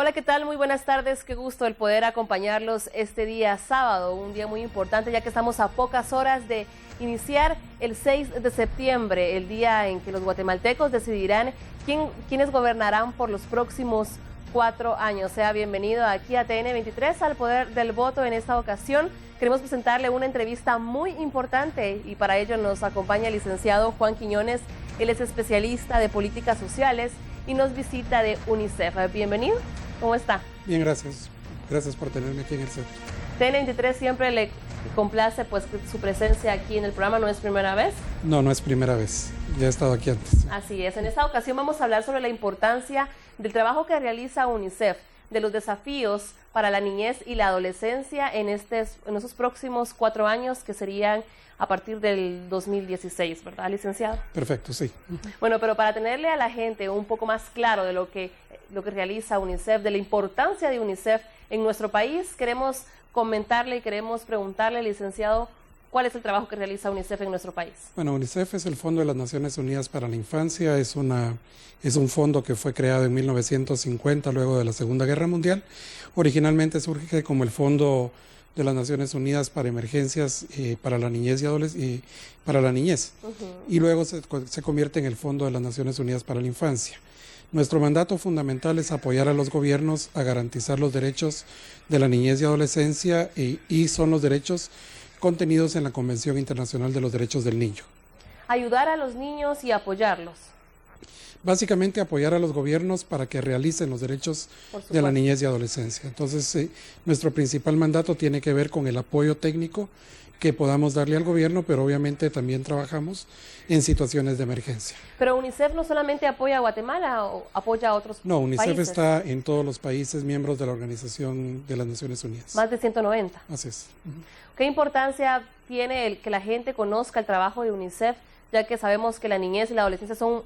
Hola, ¿qué tal? Muy buenas tardes. Qué gusto el poder acompañarlos este día sábado, un día muy importante ya que estamos a pocas horas de iniciar el 6 de septiembre, el día en que los guatemaltecos decidirán quiénes gobernarán por los próximos 4 años. Sea bienvenido aquí a TN23, al Poder del Voto. En esta ocasión queremos presentarle una entrevista muy importante y para ello nos acompaña el licenciado Juan Quiñones. Él es especialista de políticas sociales y nos visita de UNICEF. Bienvenido, ¿cómo está? Bien, gracias. Gracias por tenerme aquí en el centro. TN23 siempre le complace pues su presencia aquí en el programa, ¿no es primera vez? No, no es primera vez, ya he estado aquí antes. Así es, en esta ocasión vamos a hablar sobre la importancia del trabajo que realiza UNICEF, de los desafíos para la niñez y la adolescencia en esos próximos 4 años que serían a partir del 2016, ¿verdad, licenciado? Perfecto, sí. Bueno, pero para tenerle a la gente un poco más claro de lo que realiza UNICEF, de la importancia de UNICEF en nuestro país, queremos comentarle y queremos preguntarle, licenciado, ¿cuál es el trabajo que realiza UNICEF en nuestro país? Bueno, UNICEF es el Fondo de las Naciones Unidas para la Infancia, es un fondo que fue creado en 1950, luego de la Segunda Guerra Mundial. Originalmente surge como el Fondo de las Naciones Unidas para Emergencias para la Niñez y para la Niñez. Y luego se convierte en el Fondo de las Naciones Unidas para la Infancia. Nuestro mandato fundamental es apoyar a los gobiernos a garantizar los derechos de la niñez y adolescencia y son los derechos contenidos en la Convención Internacional de los Derechos del Niño. Ayudar a los niños y apoyarlos. Básicamente apoyar a los gobiernos para que realicen los derechos de la niñez y adolescencia. Entonces, nuestro principal mandato tiene que ver con el apoyo técnico que podamos darle al gobierno, pero obviamente también trabajamos en situaciones de emergencia. Pero UNICEF no solamente apoya a Guatemala o apoya a otros países. No, UNICEF está en todos los países miembros de la Organización de las Naciones Unidas. Más de 190. Así es. ¿Qué importancia tiene el que la gente conozca el trabajo de UNICEF, ya que sabemos que la niñez y la adolescencia son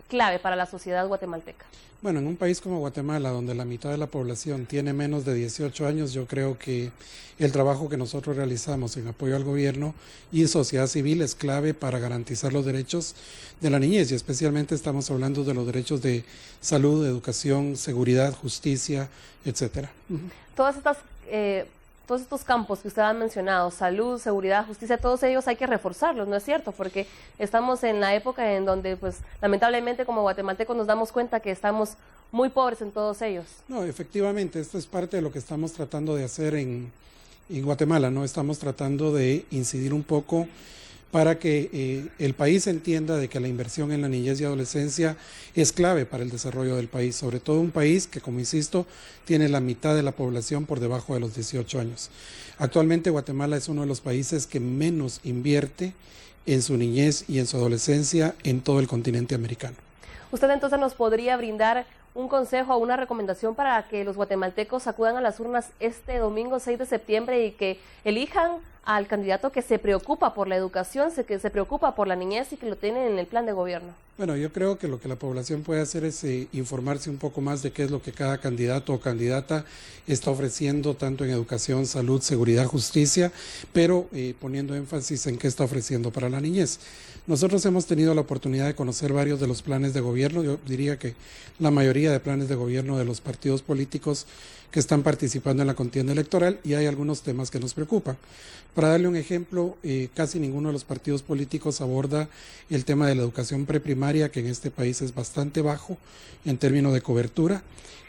clave para la sociedad guatemalteca? Bueno, en un país como Guatemala, donde la mitad de la población tiene menos de 18 años, yo creo que el trabajo que nosotros realizamos en apoyo al gobierno y sociedad civil es clave para garantizar los derechos de la niñez, y especialmente estamos hablando de los derechos de salud, educación, seguridad, justicia, etcétera. Todos estos campos que usted ha mencionado, salud, seguridad, justicia, todos ellos hay que reforzarlos, ¿no es cierto? Porque estamos en la época en donde, pues, lamentablemente como guatemaltecos nos damos cuenta que estamos muy pobres en todos ellos. No, efectivamente, esto es parte de lo que estamos tratando de hacer en Guatemala, ¿no? Estamos tratando de incidir un poco para que el país entienda de que la inversión en la niñez y adolescencia es clave para el desarrollo del país, sobre todo un país que, como insisto, tiene la mitad de la población por debajo de los 18 años. Actualmente Guatemala es uno de los países que menos invierte en su niñez y en su adolescencia en todo el continente americano. ¿Usted entonces nos podría brindar un consejo o una recomendación para que los guatemaltecos acudan a las urnas este domingo 6 de septiembre y que elijan al candidato que se preocupa por la educación, que se preocupa por la niñez y que lo tiene en el plan de gobierno? Bueno, yo creo que lo que la población puede hacer es informarse un poco más de qué es lo que cada candidato o candidata está ofreciendo, tanto en educación, salud, seguridad, justicia, pero poniendo énfasis en qué está ofreciendo para la niñez. Nosotros hemos tenido la oportunidad de conocer varios de los planes de gobierno. Yo diría que la mayoría de planes de gobierno de los partidos políticos que están participando en la contienda electoral, y hay algunos temas que nos preocupan. Para darle un ejemplo, casi ninguno de los partidos políticos aborda el tema de la educación preprimaria, que en este país es bastante bajo en términos de cobertura.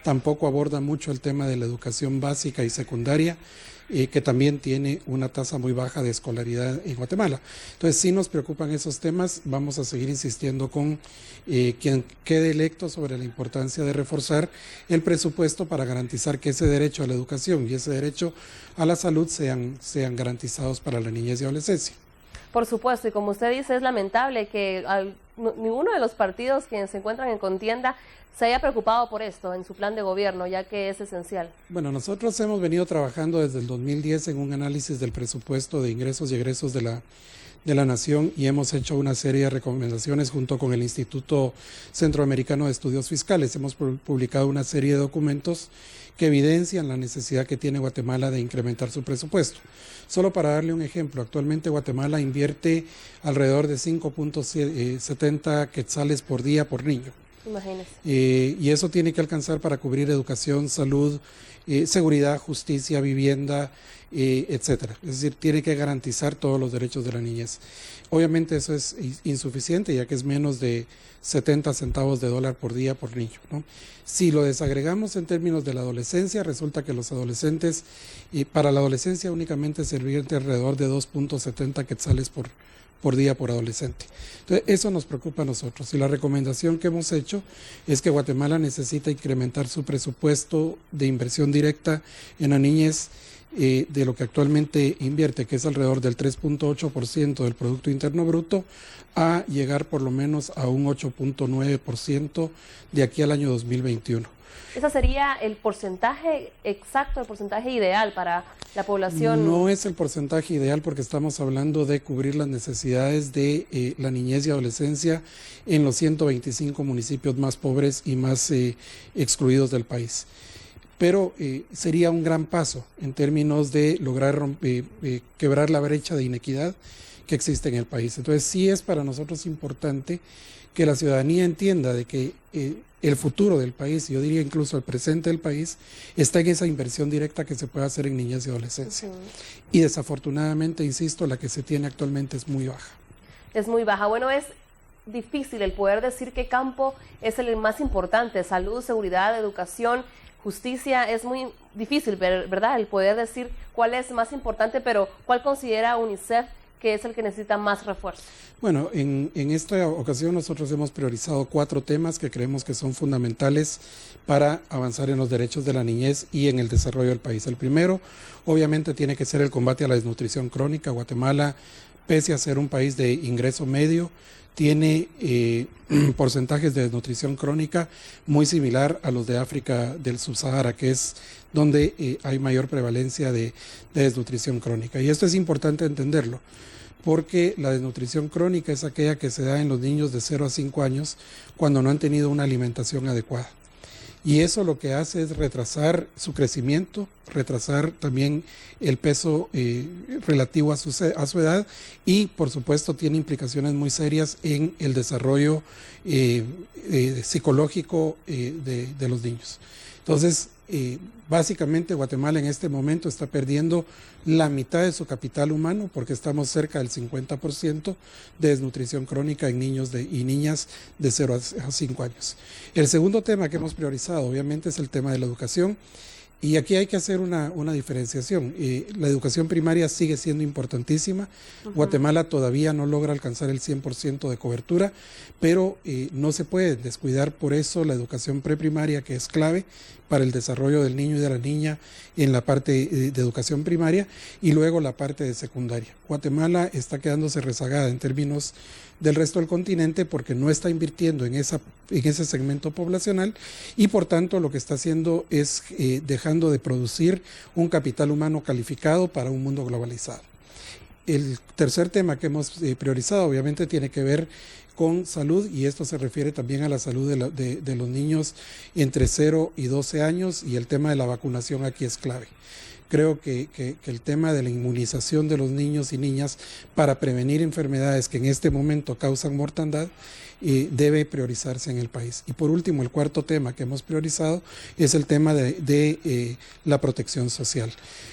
Tampoco aborda mucho el tema de la educación básica y secundaria, que también tiene una tasa muy baja de escolaridad en Guatemala. Entonces, sí nos preocupan esos temas. Vamos a seguir insistiendo con quien quede electo sobre la importancia de reforzar el presupuesto para garantizar que ese derecho a la educación y ese derecho a la salud sean garantizados para la niñez y adolescencia. Por supuesto, y como usted dice, es lamentable que ninguno de los partidos que se encuentran en contienda se haya preocupado por esto en su plan de gobierno, ya que es esencial. Bueno, nosotros hemos venido trabajando desde el 2010 en un análisis del presupuesto de ingresos y egresos de la Nación, y hemos hecho una serie de recomendaciones junto con el Instituto Centroamericano de Estudios Fiscales. Hemos publicado una serie de documentos que evidencian la necesidad que tiene Guatemala de incrementar su presupuesto. Solo para darle un ejemplo, actualmente Guatemala invierte alrededor de 5.70 quetzales por día por niño. Imagínese. Y eso tiene que alcanzar para cubrir educación, salud, seguridad, justicia, vivienda, etcétera. Es decir, tiene que garantizar todos los derechos de la niñez. Obviamente eso es insuficiente, ya que es menos de 70 centavos de dólar por día por niño, ¿no? Si lo desagregamos en términos de la adolescencia, resulta que los adolescentes, para la adolescencia únicamente servirían alrededor de 2.70 quetzales por día por adolescente. Entonces, eso nos preocupa a nosotros. Y la recomendación que hemos hecho es que Guatemala necesita incrementar su presupuesto de inversión directa en la niñez de lo que actualmente invierte, que es alrededor del 3.8% del Producto Interno Bruto, a llegar por lo menos a un 8.9% de aquí al año 2021. ¿Ese sería el porcentaje exacto, el porcentaje ideal para la población? No es el porcentaje ideal porque estamos hablando de cubrir las necesidades de la niñez y adolescencia en los 125 municipios más pobres y más excluidos del país. Pero sería un gran paso en términos de lograr quebrar la brecha de inequidad que existe en el país. Entonces sí es para nosotros importante que la ciudadanía entienda de que el futuro del país, yo diría incluso el presente del país, está en esa inversión directa que se puede hacer en niñez y adolescencia. Y desafortunadamente, insisto, la que se tiene actualmente es muy baja. Es muy baja. Bueno, es difícil el poder decir qué campo es el más importante, salud, seguridad, educación, justicia. Es muy difícil, ¿verdad?, el poder decir cuál es más importante, pero ¿cuál considera UNICEF que es el que necesita más refuerzo? Bueno, en esta ocasión nosotros hemos priorizado 4 temas que creemos que son fundamentales para avanzar en los derechos de la niñez y en el desarrollo del país. El primero, obviamente, tiene que ser el combate a la desnutrición crónica. Guatemala, pese a ser un país de ingreso medio, tiene porcentajes de desnutrición crónica muy similar a los de África del Subsahara, que es donde hay mayor prevalencia de desnutrición crónica. Y esto es importante entenderlo, porque la desnutrición crónica es aquella que se da en los niños de 0 a 5 años cuando no han tenido una alimentación adecuada. Y eso lo que hace es retrasar su crecimiento, retrasar también el peso relativo a su edad y, por supuesto, tiene implicaciones muy serias en el desarrollo psicológico de los niños. Entonces, básicamente Guatemala en este momento está perdiendo la mitad de su capital humano porque estamos cerca del 50% de desnutrición crónica en niños y niñas de 0 a 5 años. El segundo tema que hemos priorizado obviamente es el tema de la educación. Y aquí hay que hacer una diferenciación. La educación primaria sigue siendo importantísima. Guatemala todavía no logra alcanzar el 100% de cobertura, pero no se puede descuidar por eso la educación preprimaria, que es clave para el desarrollo del niño y de la niña en la parte de educación primaria y luego la parte de secundaria. Guatemala está quedándose rezagada en términos del resto del continente porque no está invirtiendo en ese segmento poblacional y por tanto lo que está haciendo es dejando de producir un capital humano calificado para un mundo globalizado. El tercer tema que hemos priorizado obviamente tiene que ver con salud y esto se refiere también a la salud de los niños entre 0 y 12 años y el tema de la vacunación aquí es clave. Creo que el tema de la inmunización de los niños y niñas para prevenir enfermedades que en este momento causan mortandad debe priorizarse en el país. Y por último, el cuarto tema que hemos priorizado es el tema de la protección social.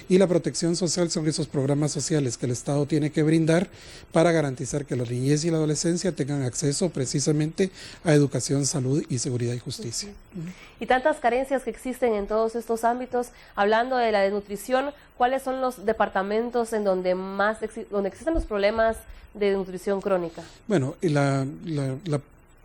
Y la protección social son esos programas sociales que el Estado tiene que brindar para garantizar que la niñez y la adolescencia tengan acceso precisamente a educación, salud y seguridad y justicia. Y tantas carencias que existen en todos estos ámbitos. Hablando de la desnutrición, ¿cuáles son los departamentos en donde donde existen los problemas de desnutrición crónica? Bueno, la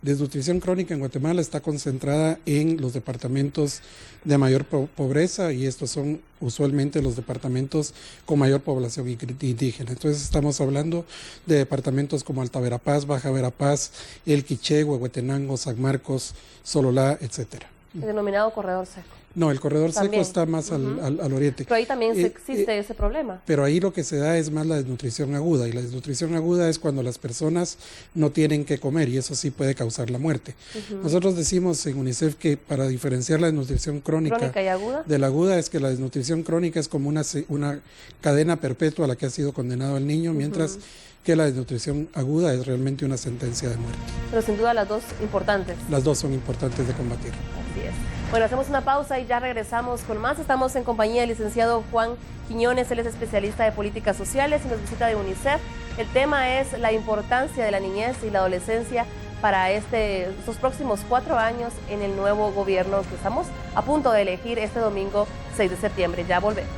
desnutrición crónica en Guatemala está concentrada en los departamentos de mayor pobreza y estos son usualmente los departamentos con mayor población indígena. Entonces estamos hablando de departamentos como Alta Verapaz, Baja Verapaz, El Quiché, Huehuetenango, San Marcos, Sololá, etcétera. El denominado corredor seco. No, el corredor también seco está más al oriente. Pero ahí también existe ese problema. Pero ahí lo que se da es más la desnutrición aguda, y la desnutrición aguda es cuando las personas no tienen que comer, y eso sí puede causar la muerte. Nosotros decimos en UNICEF que para diferenciar la desnutrición crónica y aguda de la aguda es que la desnutrición crónica es como una cadena perpetua a la que ha sido condenado el niño, mientras que la desnutrición aguda es realmente una sentencia de muerte. Pero sin duda las dos importantes. Las dos son importantes de combatir. Así es. Bueno, hacemos una pausa y ya regresamos con más. Estamos en compañía del licenciado Juan Quiñones, él es especialista de políticas sociales y nos visita de UNICEF. El tema es la importancia de la niñez y la adolescencia para estos próximos 4 años en el nuevo gobierno que estamos a punto de elegir este domingo 6 de septiembre. Ya volvemos.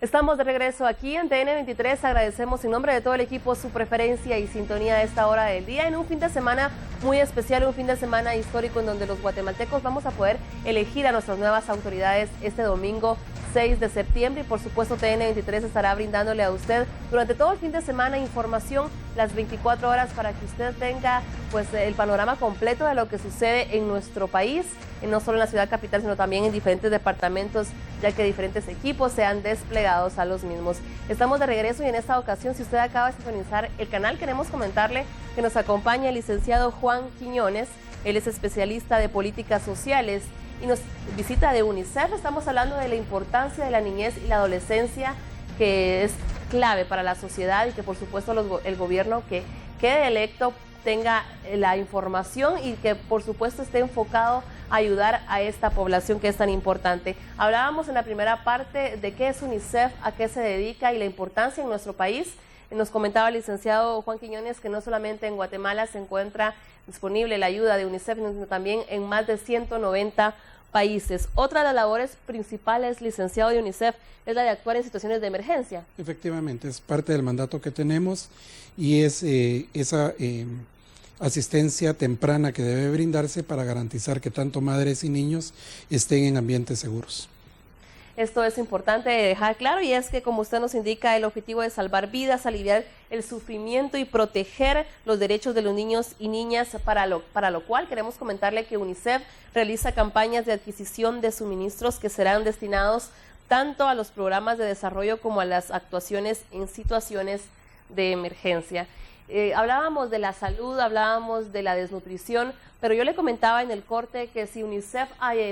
Estamos de regreso aquí en TN23. Agradecemos en nombre de todo el equipo su preferencia y sintonía a esta hora del día en un fin de semana muy especial, un fin de semana histórico en donde los guatemaltecos vamos a poder elegir a nuestras nuevas autoridades este domingo 6 de septiembre y por supuesto TN23 estará brindándole a usted durante todo el fin de semana información las 24 horas para que usted tenga pues el panorama completo de lo que sucede en nuestro país, no solo en la ciudad capital sino también en diferentes departamentos, ya que diferentes equipos se han desplegados a los mismos. Estamos de regreso y en esta ocasión, si usted acaba de sintonizar el canal, queremos comentarle que nos acompaña el licenciado Juan Quiñones. Él es especialista de políticas sociales y nos visita de UNICEF. Estamos hablando de la importancia de la niñez y la adolescencia, que es clave para la sociedad y que por supuesto el gobierno que quede electo tenga la información y que por supuesto esté enfocado a ayudar a esta población que es tan importante. Hablábamos en la primera parte de qué es UNICEF, a qué se dedica y la importancia en nuestro país. Nos comentaba el licenciado Juan Quiñones que no solamente en Guatemala se encuentra disponible la ayuda de UNICEF, sino también en más de 190 países. Otra de las labores principales, licenciado, de UNICEF es la de actuar en situaciones de emergencia. Efectivamente, es parte del mandato que tenemos y es esa asistencia temprana que debe brindarse para garantizar que tanto madres y niños estén en ambientes seguros. Esto es importante dejar claro y es que, como usted nos indica, el objetivo es salvar vidas, aliviar el sufrimiento y proteger los derechos de los niños y niñas, para lo cual queremos comentarle que UNICEF realiza campañas de adquisición de suministros que serán destinados tanto a los programas de desarrollo como a las actuaciones en situaciones de emergencia. Hablábamos de la salud, hablábamos de la desnutrición, pero yo le comentaba en el corte que si UNICEF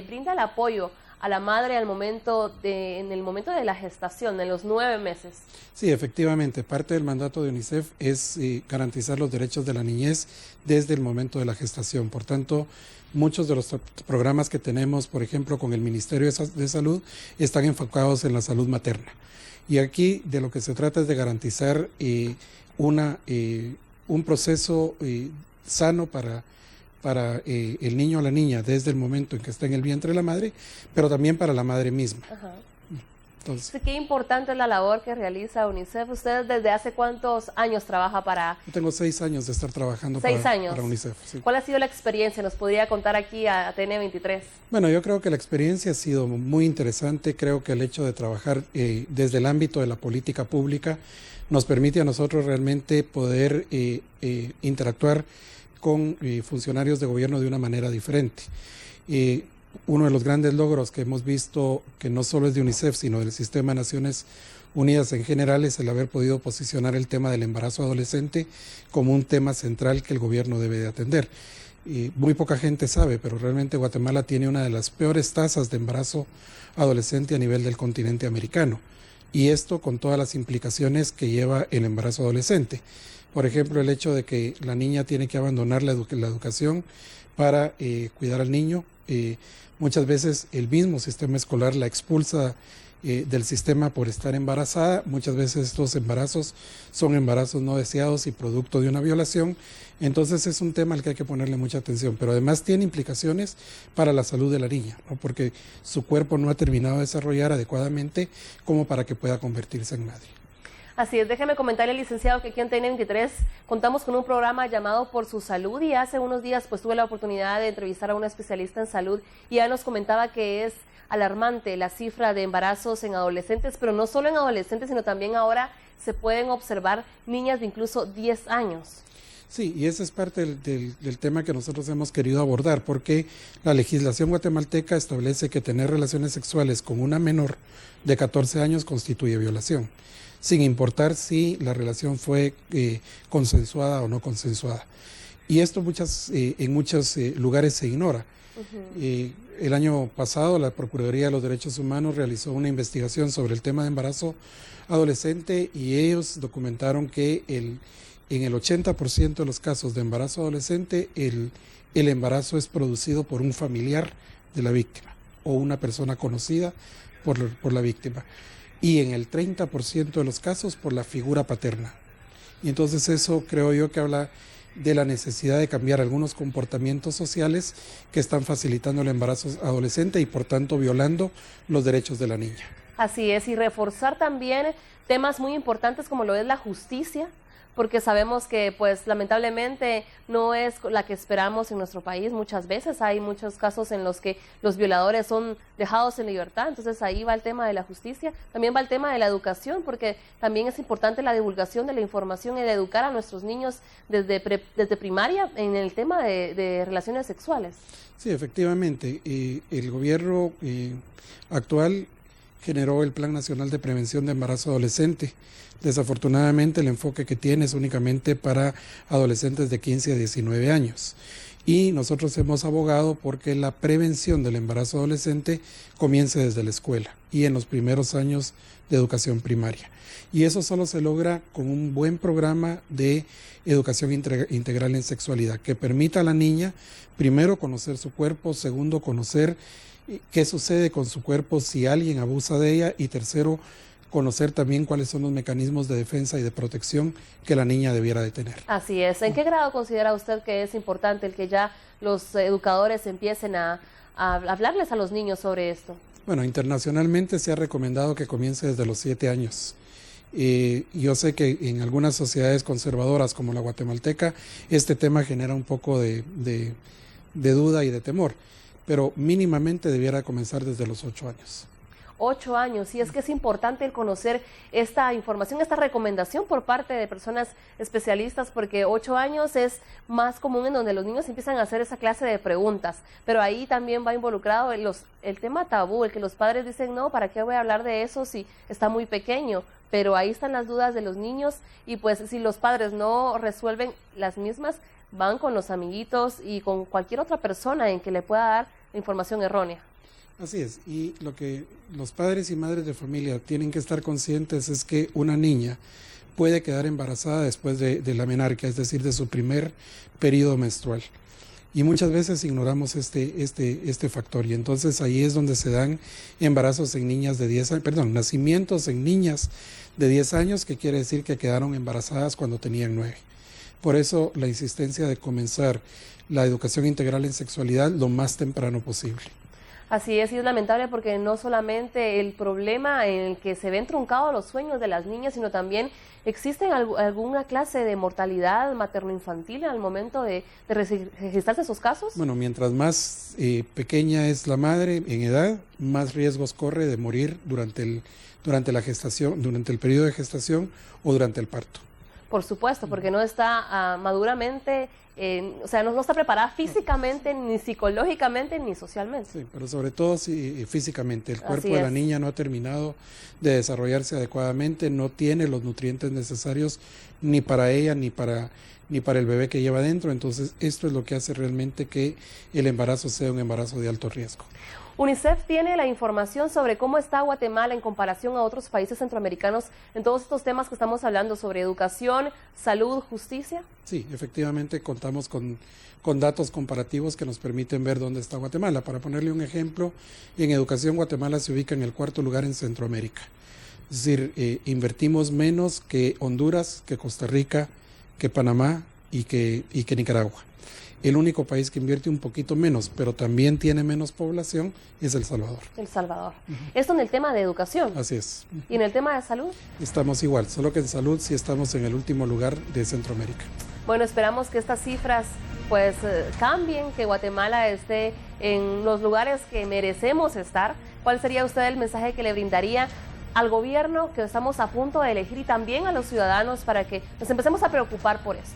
brinda el apoyo a la madre en el momento de la gestación, en los 9 meses. Sí, efectivamente, parte del mandato de UNICEF es garantizar los derechos de la niñez desde el momento de la gestación. Por tanto, muchos de los programas que tenemos, por ejemplo, con el Ministerio de Salud, están enfocados en la salud materna. Y aquí de lo que se trata es de garantizar un proceso sano para el niño o la niña desde el momento en que está en el vientre de la madre, pero también para la madre misma. Ajá. Entonces, qué importante es la labor que realiza UNICEF. ¿Usted desde hace cuántos años trabaja para...? Yo tengo 6 años de estar trabajando para UNICEF. Sí. ¿Cuál ha sido la experiencia? ¿Nos podría contar aquí a TN23? Bueno, yo creo que la experiencia ha sido muy interesante. Creo que el hecho de trabajar desde el ámbito de la política pública nos permite a nosotros realmente poder interactuar con funcionarios de gobierno de una manera diferente. Uno de los grandes logros que hemos visto, que no solo es de UNICEF, sino del Sistema de Naciones Unidas en general, es el haber podido posicionar el tema del embarazo adolescente como un tema central que el gobierno debe de atender. Muy poca gente sabe, pero realmente Guatemala tiene una de las peores tasas de embarazo adolescente a nivel del continente americano. Y esto con todas las implicaciones que lleva el embarazo adolescente. Por ejemplo, el hecho de que la niña tiene que abandonar la educación para cuidar al niño. Muchas veces el mismo sistema escolar la expulsa del sistema por estar embarazada. Muchas veces estos embarazos son embarazos no deseados y producto de una violación. Entonces es un tema al que hay que ponerle mucha atención, pero además tiene implicaciones para la salud de la niña, ¿no? Porque su cuerpo no ha terminado de desarrollar adecuadamente como para que pueda convertirse en madre. Así es, déjeme comentarle, licenciado, que aquí en TN23 contamos con un programa llamado Por Su Salud y hace unos días pues tuve la oportunidad de entrevistar a una especialista en salud y ella nos comentaba que es alarmante la cifra de embarazos en adolescentes, pero no solo en adolescentes, sino también ahora se pueden observar niñas de incluso 10 años. Sí, y ese es parte del tema que nosotros hemos querido abordar, porque la legislación guatemalteca establece que tener relaciones sexuales con una menor de 14 años constituye violación, sin importar si la relación fue consensuada o no consensuada. Y esto en muchos lugares se ignora. El año pasado la Procuraduría de los Derechos Humanos realizó una investigación sobre el tema de embarazo adolescente y ellos documentaron que en el 80% de los casos de embarazo adolescente el embarazo es producido por un familiar de la víctima o una persona conocida por la víctima, y en el 30% de los casos por la figura paterna. Y entonces eso creo yo que habla de la necesidad de cambiar algunos comportamientos sociales que están facilitando el embarazo adolescente y por tanto violando los derechos de la niña. Así es, y reforzar también temas muy importantes como lo es la justicia, porque sabemos que pues lamentablemente no es la que esperamos en nuestro país. Muchas veces hay muchos casos en los que los violadores son dejados en libertad, entonces ahí va el tema de la justicia. También va el tema de la educación, porque también es importante la divulgación de la información y de educar a nuestros niños desde primaria en el tema de relaciones sexuales. Sí, efectivamente, el gobierno actual generó el Plan Nacional de Prevención de Embarazo Adolescente. Desafortunadamente el enfoque que tiene es únicamente para adolescentes de 15 a 19 años. Y nosotros hemos abogado porque la prevención del embarazo adolescente comience desde la escuela y en los primeros años de educación primaria. Y eso solo se logra con un buen programa de educación integral en sexualidad, que permita a la niña, primero, conocer su cuerpo, segundo, conocer qué sucede con su cuerpo si alguien abusa de ella, y tercero, conocer también cuáles son los mecanismos de defensa y de protección que la niña debiera de tener. Así es. ¿En qué grado considera usted que es importante el que ya los educadores empiecen a hablarles a los niños sobre esto? Bueno, internacionalmente se ha recomendado que comience desde los 7 años. Yo sé que en algunas sociedades conservadoras como la guatemalteca este tema genera un poco de duda y de temor, pero mínimamente debiera comenzar desde los 8 años. 8 años, y es que es importante el conocer esta información, esta recomendación por parte de personas especialistas, porque 8 años es más común en donde los niños empiezan a hacer esa clase de preguntas, pero ahí también va involucrado el tema tabú, el que los padres dicen, no, ¿para qué voy a hablar de eso si está muy pequeño? Pero ahí están las dudas de los niños, y pues si los padres no resuelven las mismas, van con los amiguitos y con cualquier otra persona en que le pueda dar información errónea. Así es, y lo que los padres y madres de familia tienen que estar conscientes es que una niña puede quedar embarazada después de la menarquia, es decir, de su primer periodo menstrual. Y muchas veces ignoramos este factor, y entonces ahí es donde se dan embarazos en niñas de 10 años, nacimientos en niñas de 10 años, que quiere decir que quedaron embarazadas cuando tenían 9. Por eso la insistencia de comenzar la educación integral en sexualidad lo más temprano posible. Así es, y es lamentable porque no solamente el problema en el que se ven truncados los sueños de las niñas, sino también existe alguna clase de mortalidad materno-infantil al momento de registrarse esos casos. Bueno, mientras más pequeña es la madre en edad, más riesgos corre de morir durante la gestación, durante el periodo de gestación o durante el parto. Por supuesto, porque no está maduramente, no está preparada físicamente, ni psicológicamente, ni socialmente. Sí, pero sobre todo físicamente. El cuerpo de la niña no ha terminado de desarrollarse adecuadamente, no tiene los nutrientes necesarios ni para ella ni para el bebé que lleva dentro. Entonces, esto es lo que hace realmente que el embarazo sea un embarazo de alto riesgo. UNICEF tiene la información sobre cómo está Guatemala en comparación a otros países centroamericanos en todos estos temas que estamos hablando sobre educación, salud, justicia. Sí, efectivamente contamos con datos comparativos que nos permiten ver dónde está Guatemala. Para ponerle un ejemplo, en educación Guatemala se ubica en el 4º lugar en Centroamérica. Es decir, invertimos menos que Honduras, que Costa Rica, que Panamá y que Nicaragua. El único país que invierte un poquito menos, pero también tiene menos población, es El Salvador. El Salvador. Esto en el tema de educación. Así es. ¿Y en el tema de salud? Estamos igual, solo que en salud sí estamos en el último lugar de Centroamérica. Bueno, esperamos que estas cifras pues cambien, que Guatemala esté en los lugares que merecemos estar. ¿Cuál sería usted el mensaje que le brindaría al gobierno que estamos a punto de elegir y también a los ciudadanos para que nos empecemos a preocupar por esto?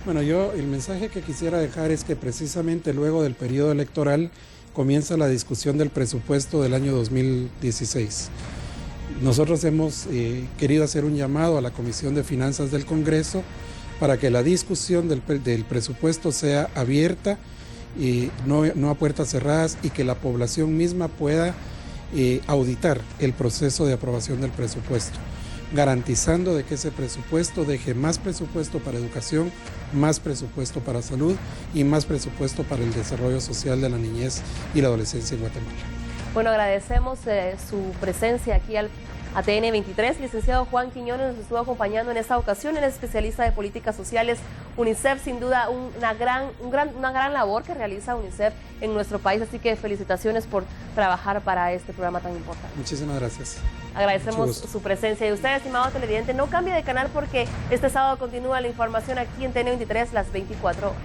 Bueno, el mensaje que quisiera dejar es que precisamente luego del periodo electoral comienza la discusión del presupuesto del año 2016. Nosotros hemos querido hacer un llamado a la Comisión de Finanzas del Congreso para que la discusión del presupuesto sea abierta y no a puertas cerradas, y que la población misma pueda auditar el proceso de aprobación del presupuesto, garantizando de que ese presupuesto deje más presupuesto para educación, más presupuesto para salud y más presupuesto para el desarrollo social de la niñez y la adolescencia en Guatemala. Bueno, agradecemos su presencia aquí al ATN 23. Licenciado Juan Quiñones nos estuvo acompañando en esta ocasión. Él es especialista de políticas sociales. UNICEF, sin duda, una gran labor que realiza UNICEF en nuestro país, así que felicitaciones por trabajar para este programa tan importante. Muchísimas gracias. Agradecemos su presencia. Y usted, estimado televidente, no cambie de canal porque este sábado continúa la información aquí en TN 23 las 24 horas.